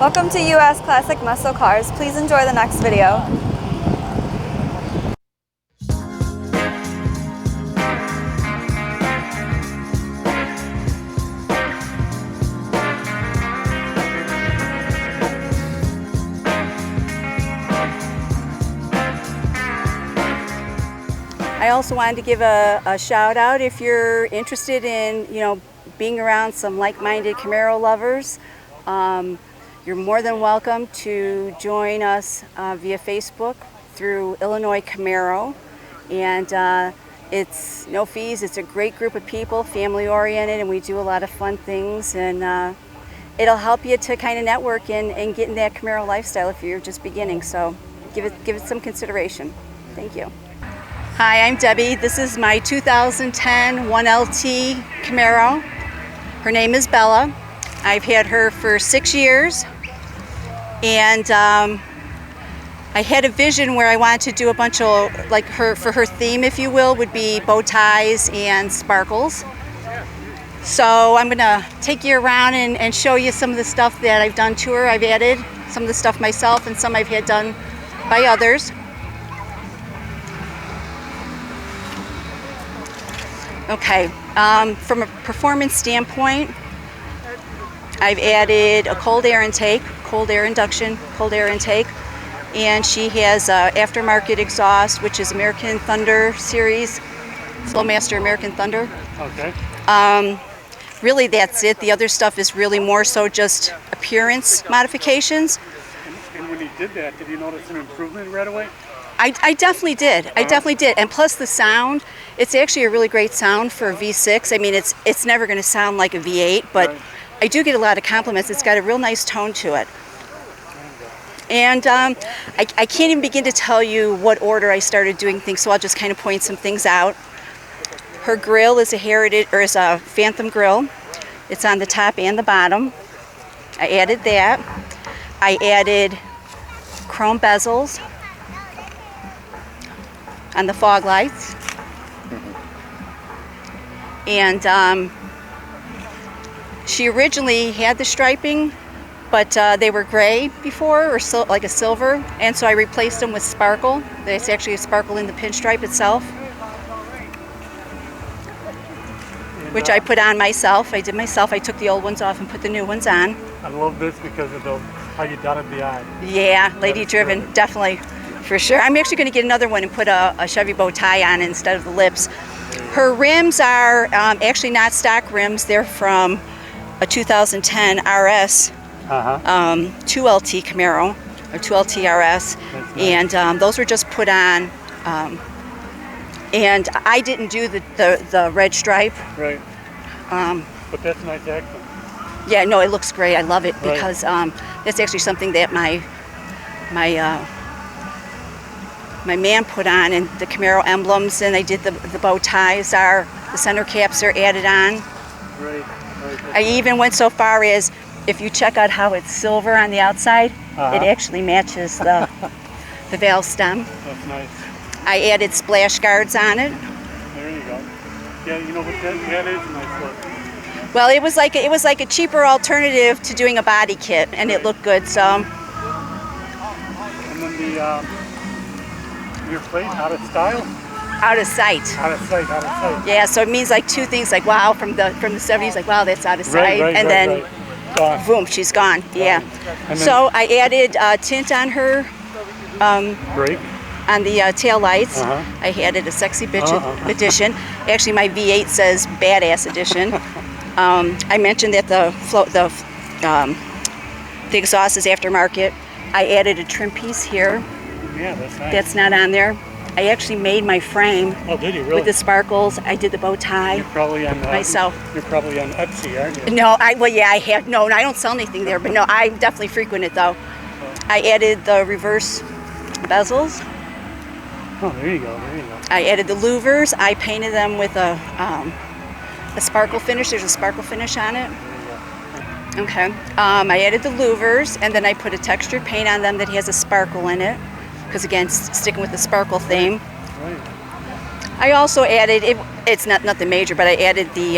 Welcome to US Classic Muscle Cars. Please enjoy the next video. I also wanted to give a shout out if you're interested in, being around some like-minded Camaro lovers. You're more than welcome to join us via Facebook through Illinois Camaro, and it's no fees. It's a great group of people, family-oriented, and we do a lot of fun things, and it'll help you to kind of network and get in that Camaro lifestyle if you're just beginning. So give it some consideration. Thank you. Hi, I'm Debbie. This is my 2010 1LT Camaro. Her name is Bella. I've had her for 6 years, and I had a vision where I wanted to do a bunch of, for her theme, if you will, would be bow ties and sparkles. So I'm gonna take you around and show you some of the stuff that I've done to her. I've added some of the stuff myself and some I've had done by others. Okay, from a performance standpoint, I've added a cold air intake, cold air induction, cold air intake, and she has aftermarket exhaust, which is American Thunder series, Flowmaster American Thunder. Okay. Really, that's it. The other stuff is really more so just appearance modifications. And when you did that, did you notice an improvement right away? I definitely did. I definitely did. And plus the sound, it's actually a really great sound for a V6. I mean, it's never going to sound like a V8, but Right. I do get a lot of compliments. It's got a real nice tone to it. And I can't even begin to tell you what order I started doing things, so I'll just kind of point some things out. Her grill is a Phantom grill. It's on the top and the bottom. I added that. I added chrome bezels on the fog lights. And she originally had the striping, but they were gray before, or like a silver, and so I replaced them with sparkle. There's actually a sparkle in the pinstripe itself, which I put on myself. I did myself. I took the old ones off and put the new ones on. I love this because of how you dotted the I. Yeah, lady driven, definitely, for sure. I'm actually going to get another one and put a Chevy bow tie on instead of the lips. Her rims are actually not stock rims. They're from a 2010 RS 2LT Camaro, or 2LT RS, nice. And those were just put on. And I didn't do the red stripe. Right. But that's a nice accent. Yeah, no, it looks great. I love it Right. because that's actually something that my man put on, and the Camaro emblems, and I did the bow ties the center caps are added on. Right. I even went so far as, if you check out how it's silver on the outside, it actually matches the valve stem. That's nice. I added splash guards on it. There you go. Yeah, you know what, that is a nice look. Well, it was like a cheaper alternative to doing a body kit, and it looked good. So. And then your plate, out of style? Out of sight. Out of sight, out of sight. Yeah, so it means like two things, like wow, from the 70s, like wow, that's out of sight, Right, and then gone. boom, she's gone. Yeah. And So I added tint on her. Brake. On the tail lights. I added a sexy bitch edition. Actually, my V8 says badass edition. I mentioned that the exhaust is aftermarket. I added a trim piece here. Yeah, that's nice. That's not on there. I actually made my frame. Oh, did you really? With the sparkles. I did the bow tie. You're probably on myself. You're probably on Etsy, aren't you? No, I have no. I don't sell anything there, but no, I definitely frequent it though. I added the reverse bezels. Oh, there you go. There you go. I added the louvers. I painted them with a sparkle finish. There's a sparkle finish on it. Okay. I added the louvers, and then I put a textured paint on them that has a sparkle in it, because again, sticking with the sparkle theme. Right. I also added, it's not nothing major, but I added the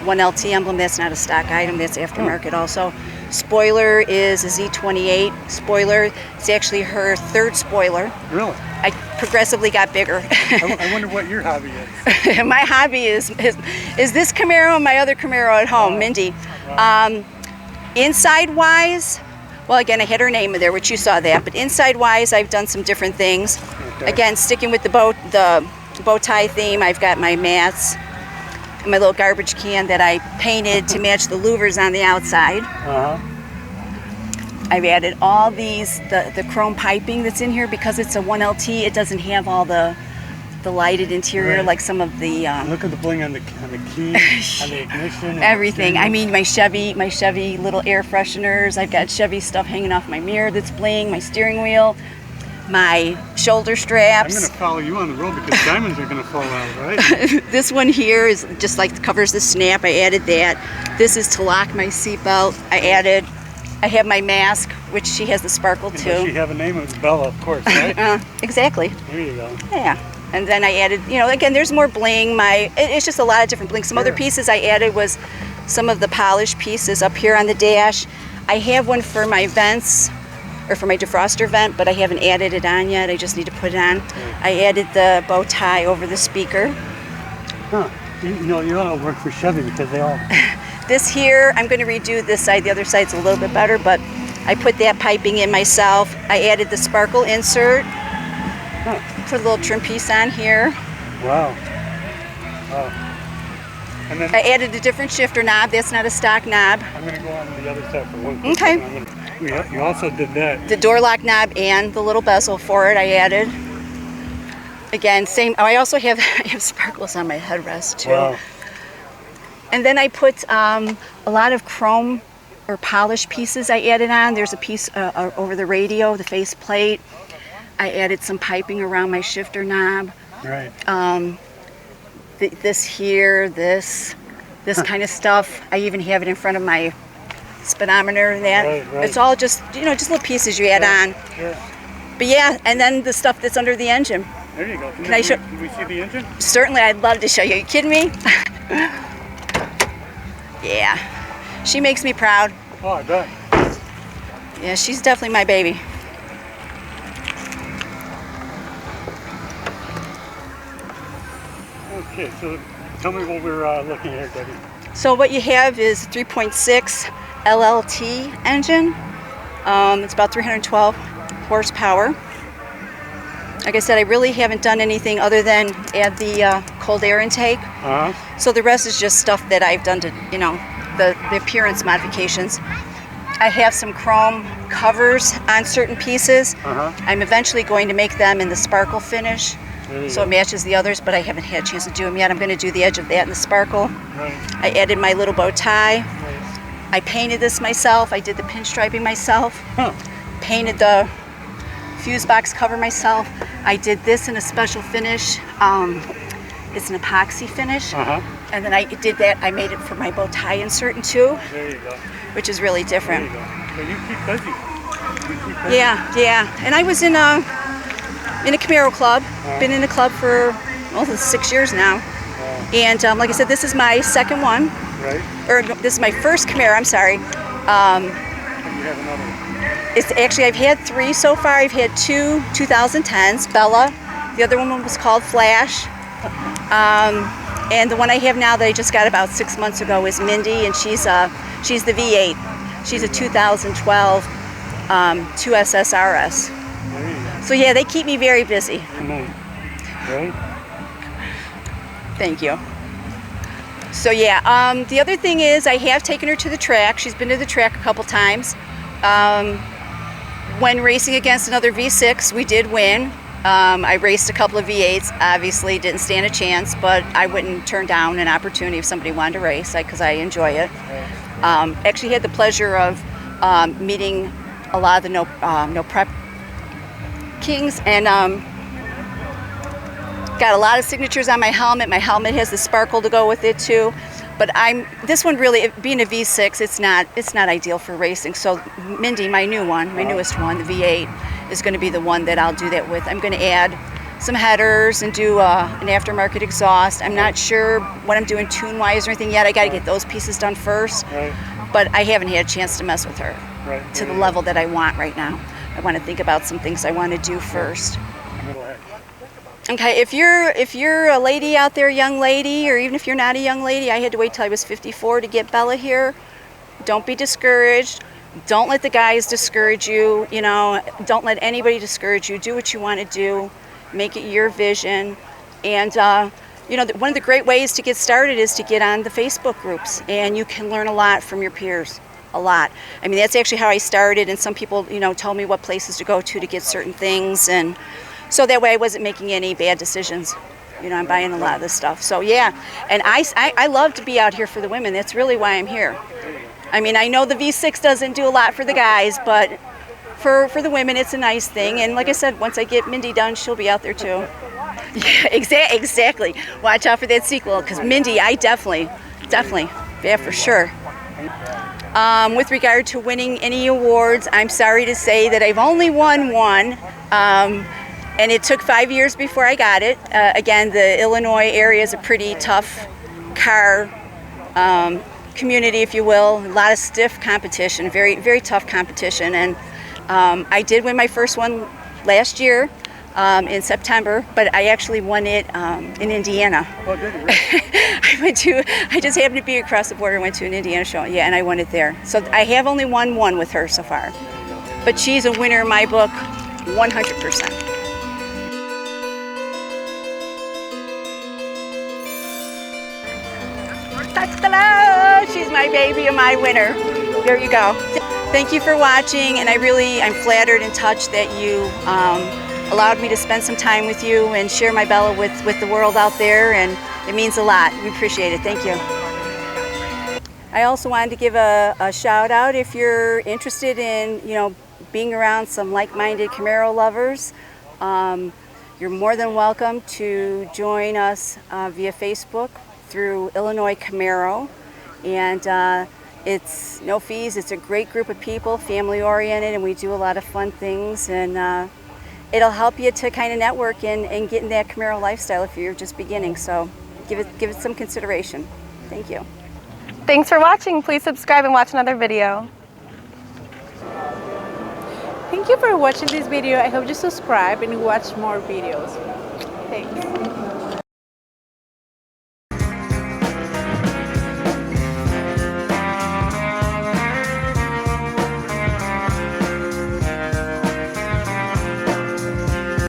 1LT emblem. That's not a stock item, that's aftermarket also. spoiler is a Z28 spoiler. It's actually her third spoiler. Really? I progressively got bigger. I wonder what your hobby is. My hobby is this Camaro and my other Camaro at home, Mindy. Wow. Inside-wise, well, again, I had her name in there, which you saw that. But inside-wise, I've done some different things. Okay. Again, sticking with the bow tie theme, I've got my mats, my little garbage can that I painted to match the louvers on the outside. Uh-huh. I've added all these, the chrome piping that's in here because it's a 1LT. It doesn't have all the lighted interior Right. like some of the Look at the bling on the key, on the ignition. and everything. the I mean, my Chevy little air fresheners. I've got Chevy stuff hanging off my mirror that's bling. My steering wheel, my shoulder I'm straps. going to follow you on the road because diamonds are going to fall out, right? This one here is just like covers the snap. I added that. This is to lock my seatbelt. I have my mask, which she has the sparkle And too. does she have a name? It's Bella, of course, right? Exactly. There you go. Yeah. And then I added, again, there's more bling. It's just a lot of different bling. Some other Sure. pieces I added was some of the polished pieces up here on the dash. I have one for my vents, or for my defroster vent, but I haven't added it on yet. I just need to put it on. I added the bow tie over the speaker. Huh. You ought to work for Chevy because they all... This here, I'm going to redo this side. The other side's a little bit better, but I put that piping in myself. I added the sparkle insert. Huh. Put a little trim piece on here. Wow. Wow. And then I added a different shifter knob. That's not a stock knob. I'm going to go on the other side for one quick Okay. second. You also did that. The door lock knob and the little bezel for it I added. Again, same. Oh, I also have I have sparkles on my headrest too. Wow. And then I put a lot of chrome or polished pieces I added on. There's a piece over the radio, the face plate. I added some piping around my shifter knob. Right. This here, this kind of stuff. I even have it in front of my speedometer and that. Right. It's all just just little pieces you add on. Yeah. But yeah, and then the stuff that's under the engine. There you go. Can I show- we see the engine? Certainly, I'd love to show you. Are you kidding me? Yeah, she makes me proud. Oh, I bet. Yeah, she's definitely my baby. Okay, so tell me what we're looking at, Debbie. So what you have is 3.6 LLT engine. It's about 312 horsepower. Like I said, I really haven't done anything other than add the cold air intake. Uh-huh. So the rest is just stuff that I've done to, the appearance modifications. I have some chrome covers on certain pieces. Uh-huh. I'm eventually going to make them in the sparkle finish, There you so go. it matches the others, but I haven't had a chance to do them yet. I'm going to do the edge of that in the sparkle. Right. I added my little bow tie. Right. I painted this myself. I did the pinstriping myself. Huh. Painted the fuse box cover myself. I did this in a special finish. It's an epoxy finish. Uh-huh. And then I did that. I made it for my bow tie insert too, There you go. which is really There different. you go. So you keep busy. You keep busy. Yeah. And I was in a Camaro Club. Been in the club for 6 years now. And like I said, this is my second one. Right? Or no, this is my first Camaro. I'm sorry. And you have another one. It's actually, I've had 3 so far. I've had 2 2010s, Bella. The other one was called Flash. And the one I have now that I just got about 6 months ago is Mindy, and she's the V8. She's a 2012 2SS RS. There you go. So yeah, they keep me very busy. Nice. Right? Thank you. So yeah, the other thing is I have taken her to the track. She's been to the track a couple times. When racing against another V6, we did win. I raced a couple of V8s, obviously didn't stand a chance, but I wouldn't turn down an opportunity if somebody wanted to race, because I enjoy it. Actually had the pleasure of meeting a lot of the no prep kings, and got a lot of signatures on my helmet. My helmet has the sparkle to go with it too. But this one really, being a V6, it's not ideal for racing. So Mindy, my new one, my newest one, the V8, is going to be the one that I'll do that with. I'm going to add some headers and do an aftermarket exhaust. I'm not sure what I'm doing tune-wise or anything yet. I got to get those pieces done first. Right. but I haven't had a chance to mess with her Right. to the level that I want right now. I want to think about some things I want to do first. Go ahead. Okay, if you're a lady out there, young lady, or even if you're not a young lady, I had to wait till I was 54 to get Bella here. Don't be discouraged. Don't let the guys discourage you. You know, don't let anybody discourage you. Do what you want to do. Make it your vision. And you know, one of the great ways to get started is to get on the Facebook groups, and you can learn a lot from your peers. A lot. I mean, that's actually how I started, and some people, you know, told me what places to go to get certain things, and so that way I wasn't making any bad decisions. You know, I'm buying a lot of this stuff. So yeah, and I love to be out here for the women. That's really why I'm here. I mean, I know the V6 doesn't do a lot for the guys, but for the women, it's a nice thing. And like I said, once I get Mindy done, she'll be out there too. Yeah, exactly. Watch out for that sequel, because Mindy, I definitely, yeah, for sure. With regard to winning any awards, I'm sorry to say that I've only won one, and it took 5 years before I got it. Again, the Illinois area is a pretty tough car community, if you will. A lot of stiff competition, very, very tough competition, and I did win my first one last year in September, but I actually won it in Indiana. Oh, did you? I just happened to be across the border and went to an Indiana show, yeah, and I won it there. So I have only won one with her so far. But she's a winner in my book, 100%. Ta-da! She's my baby and my winner. There you go. Thank you for watching, and I'm flattered and touched that you allowed me to spend some time with you and share my Bella with the world out there, and it means a lot. We appreciate it. Thank you. I also wanted to give a shout out if you're interested in, you know, being around some like-minded Camaro lovers. You're more than welcome to join us via Facebook through Illinois Camaro, and it's no fees. It's a great group of people, family-oriented, and we do a lot of fun things, and it'll help you to kind of network and get in that Camaro lifestyle if you're just beginning. So give it some consideration. Thank you. Thanks for watching. Please subscribe and watch another video. Thank you for watching this video. I hope you subscribe and watch more videos. Thanks.